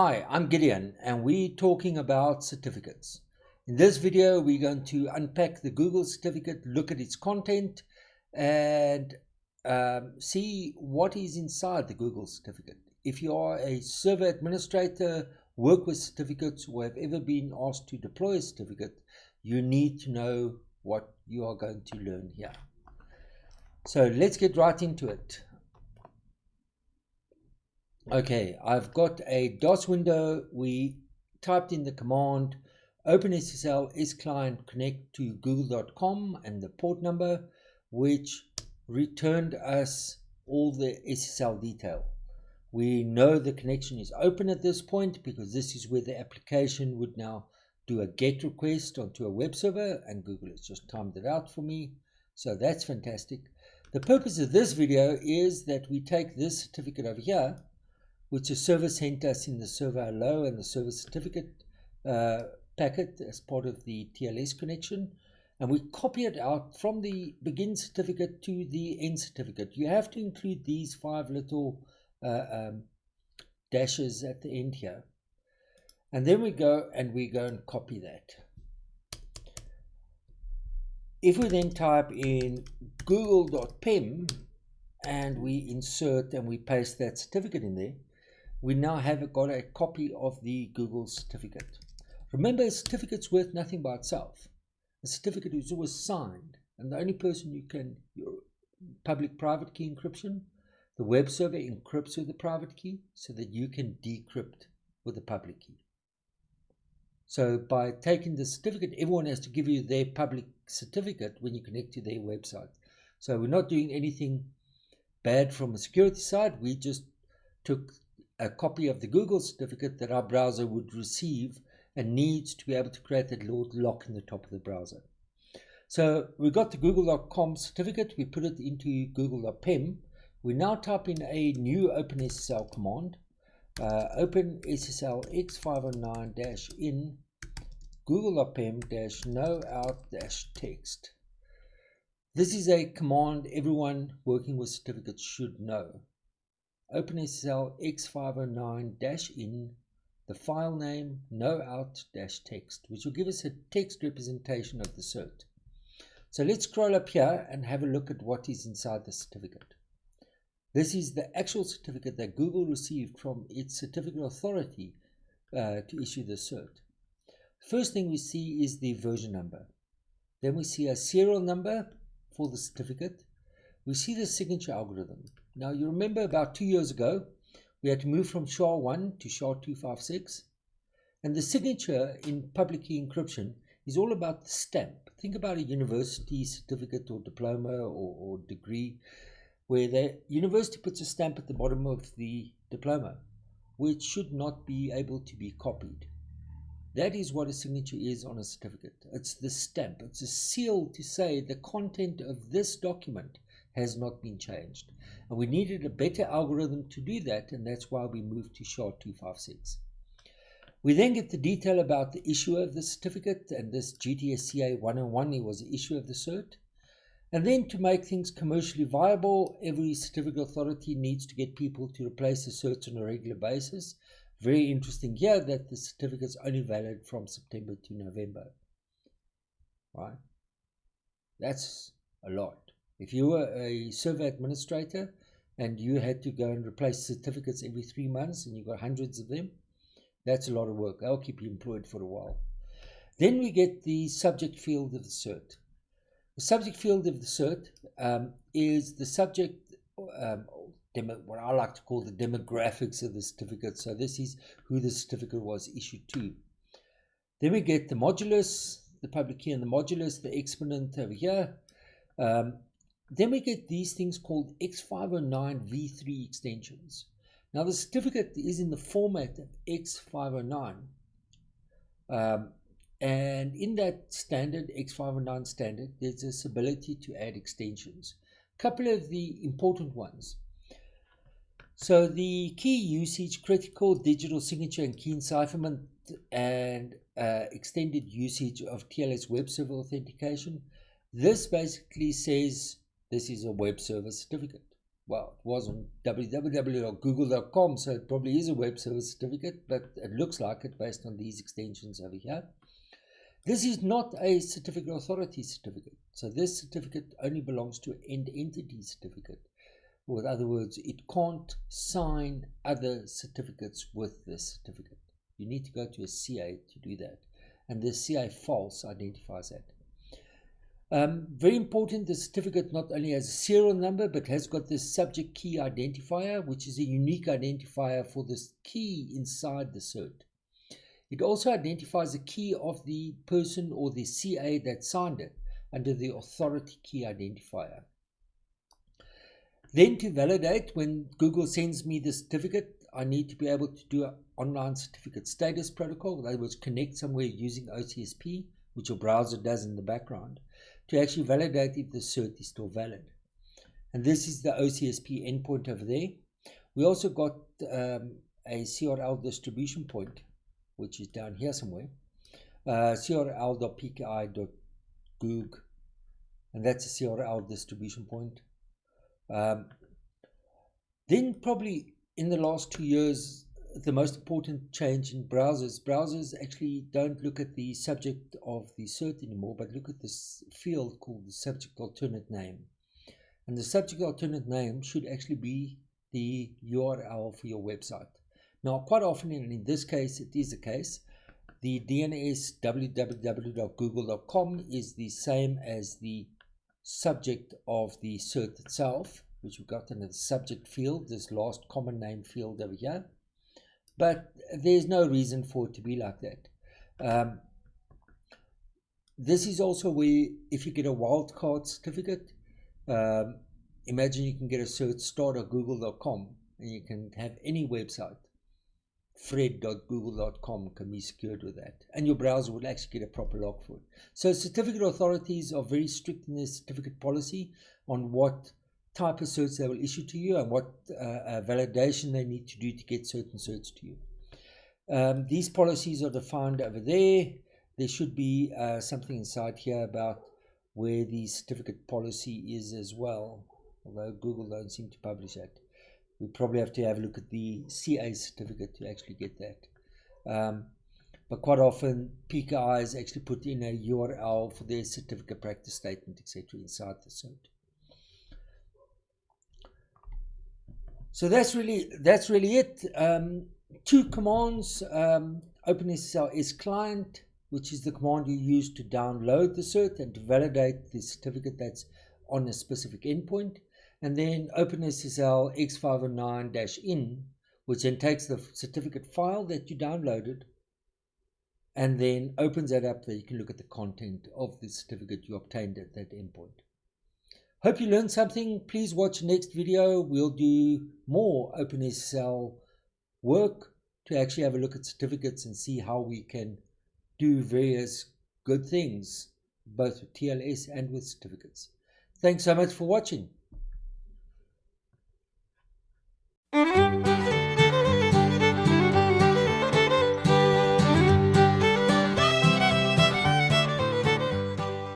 Hi, I'm Gideon and we're talking about certificates. In this video, we're going to unpack the Google certificate, look at its content and see what is inside the Google certificate. If you are a server administrator, work with certificates, or have ever been asked to deploy a certificate, you need to know what you are going to learn here. So let's get right into it. Okay, I've got a DOS window. We typed in the command OpenSSL client connect to google.com and the port number, which returned us all the SSL detail. We know the connection is open at this point because this is where the application would now do a GET request onto a web server, and Google has just timed it out for me. So that's fantastic. The purpose of this video is that we take this certificate over here, which the server sent us in the server hello and the server certificate packet as part of the TLS connection, and we copy it out from the begin certificate to the end certificate. You have to include these 5 little dashes at the end here, and then we go and copy that. If we then type in google.pem and we insert and we paste that certificate in there, we now have got a copy of the Google certificate. Remember, a certificate's worth nothing by itself. A certificate is always signed, and the only person you can, your public-private key encryption, the web server encrypts with the private key so that you can decrypt with the public key. So by taking the certificate, everyone has to give you their public certificate when you connect to their website. So we're not doing anything bad from a security side. We just took a copy of the Google certificate that our browser would receive and needs to be able to create that little lock in the top of the browser. So we got the google.com certificate, we put it into google.pem. We now type in a new OpenSSL command, OpenSSL x509-in google.pem-no-out-text. This is a command everyone working with certificates should know. OpenSSL x509-in, the file name, no-out-text, which will give us a text representation of the cert. So let's scroll up here and have a look at what is inside the certificate. This is the actual certificate that Google received from its certificate authority to issue the cert. First thing we see is the version number. Then we see a serial number for the certificate. We see the signature algorithm. Now you remember about 2 years ago, we had to move from SHA-1 to SHA-256. And the signature in public key encryption is all about the stamp. Think about a university certificate or diploma or degree, where the university puts a stamp at the bottom of the diploma, which should not be able to be copied. That is what a signature is on a certificate. It's the stamp. It's a seal to say the content of this document has not been changed. And we needed a better algorithm to do that, and that's why we moved to SHA-256. We then get the detail about the issuer of the certificate, and this GTSCA 101, he was the issuer of the cert. And then to make things commercially viable, every certificate authority needs to get people to replace the certs on a regular basis. Very interesting here that the certificate's only valid from September to November. Right? That's a lot. If you were a server administrator and you had to go and replace certificates every 3 months and you got hundreds of them, that's a lot of work. That'll keep you employed for a while. Then we get the subject field of the cert. The subject field of the cert is the subject, what I like to call the demographics of the certificate. So this is who the certificate was issued to. Then we get the modulus, the public key and the modulus, the exponent over here. Then we get these things called X509 v3 extensions. Now the certificate is in the format of X509. And in that standard, X509 standard, there's this ability to add extensions. A couple of the important ones. So the key usage, critical digital signature and key encipherment, and extended usage of TLS web server authentication. This basically says this is a web server certificate. well, it was on www.google.com, so it probably is a web service certificate, but it looks like it based on these extensions over here. This is not a certificate authority certificate. So this certificate only belongs to an end entity certificate. Or in other words, it can't sign other certificates with this certificate. You need to go to a CA to do that. And the CA false identifies that. Very important, the certificate not only has a serial number, but has got this subject key identifier, which is a unique identifier for this key inside the cert. It also identifies the key of the person or the CA that signed it under the authority key identifier. Then to validate, when Google sends me the certificate, I need to be able to do an online certificate status protocol. In other words, connect somewhere using OCSP, which your browser does in the background, to actually validate if the cert is still valid. And this is the OCSP endpoint over there. We also got a CRL distribution point, which is down here somewhere, crl.pki.goog, and that's a CRL distribution point. Then probably in the last 2 years, the most important change in browsers actually don't look at the subject of the cert anymore, but look at this field called the subject alternate name. And the subject alternate name should actually be the URL for your website. Now, quite often, and in this case, it is the case, the DNS www.google.com is the same as the subject of the cert itself, which we've got in the subject field, this last common name field over here. But there's no reason for it to be like that. This is also where, if you get a wildcard certificate, imagine you can get a cert start.google.com and you can have any website. Fred.google.com can be secured with that, and your browser will actually get a proper log for it. So certificate authorities are very strict in their certificate policy on what type of certs they will issue to you and what validation they need to do to get certain certs to you. These policies are defined over there. There should be something inside here about where the certificate policy is as well, although Google don't seem to publish that. We probably have to have a look at the CA certificate to actually get that. But quite often, PKIs actually put in a URL for their certificate practice statement, etc. inside the cert. So that's really it. 2 commands: OpenSSL client, which is the command you use to download the cert and to validate the certificate that's on a specific endpoint. And then OpenSSL X509-in, which then takes the certificate file that you downloaded and then opens that up so you can look at the content of the certificate you obtained at that endpoint. Hope you learned something. Please watch the next video. We'll do more OpenSSL work to actually have a look at certificates and see how we can do various good things, both with TLS and with certificates. Thanks so much for watching.